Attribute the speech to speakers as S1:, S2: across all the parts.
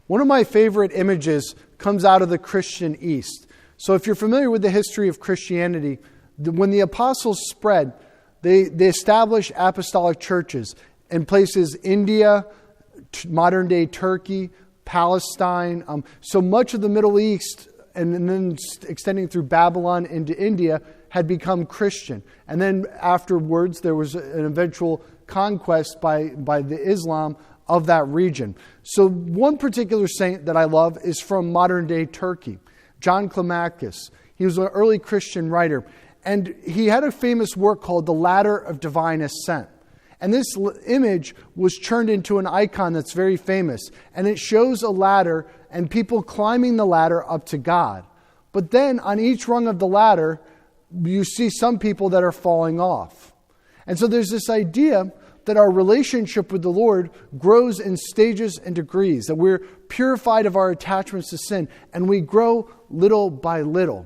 S1: One of my favorite images comes out of the Christian East. So if you're familiar with the history of Christianity, when the apostles spread, they established apostolic churches in places India, modern-day Turkey, Palestine. So much of the Middle East, and then extending through Babylon into India, had become Christian. And then afterwards, there was an eventual conquest by the Islam of that region. So one particular saint that I love is from modern-day Turkey, John Climacus. He was an early Christian writer, and he had a famous work called The Ladder of Divine Ascent. And this image was turned into an icon that's very famous. And it shows a ladder and people climbing the ladder up to God. But then on each rung of the ladder, you see some people that are falling off. And so there's this idea that our relationship with the Lord grows in stages and degrees, that we're purified of our attachments to sin, and we grow little by little.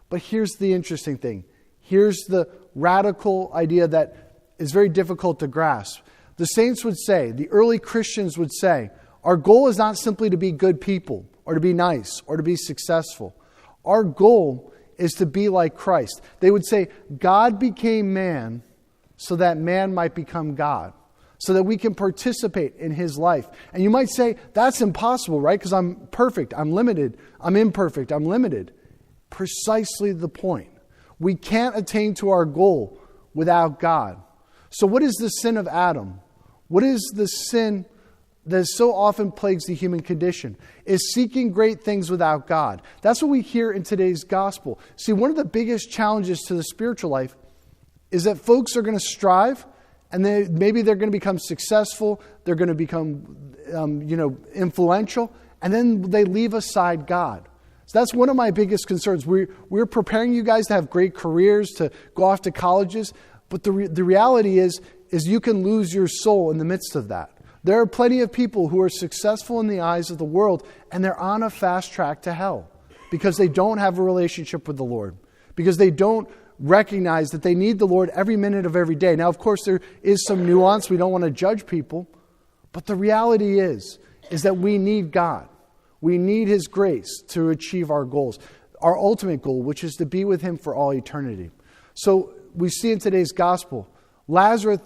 S1: But here's the interesting thing. Here's the radical idea that is very difficult to grasp. The saints would say, the early Christians would say, our goal is not simply to be good people, or to be nice, or to be successful. Our goal is to be like Christ. They would say, God became man so that man might become God, so that we can participate in His life. And you might say, that's impossible, right? Because I'm perfect, I'm limited, I'm imperfect, I'm limited. Precisely the point. We can't attain to our goal without God. So what is the sin of Adam? What is the sin that so often plagues the human condition? Is seeking great things without God. That's what we hear in today's gospel. See, one of the biggest challenges to the spiritual life is that folks are going to strive, and maybe they're going to become successful, they're going to become influential, and then they leave aside God. So that's one of my biggest concerns. We're preparing you guys to have great careers, to go off to colleges, but the reality is you can lose your soul in the midst of that. There are plenty of people who are successful in the eyes of the world, and they're on a fast track to hell because they don't have a relationship with the Lord, because they don't recognize that they need the Lord every minute of every day. Now, of course, there is some nuance. We don't want to judge people, but the reality is that we need God. We need His grace to achieve our goals, our ultimate goal, which is to be with Him for all eternity. So we see in today's gospel, Lazarus,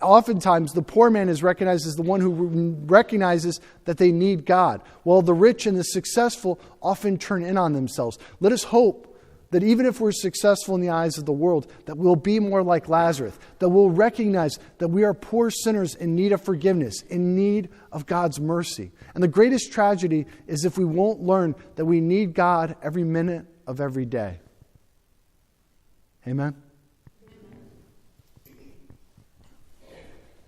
S1: oftentimes the poor man is recognized as the one who recognizes that they need God, while the rich and the successful often turn in on themselves. Let us hope that even if we're successful in the eyes of the world, that we'll be more like Lazarus, that we'll recognize that we are poor sinners in need of forgiveness, in need of God's mercy. And the greatest tragedy is if we won't learn that we need God every minute of every day. Amen?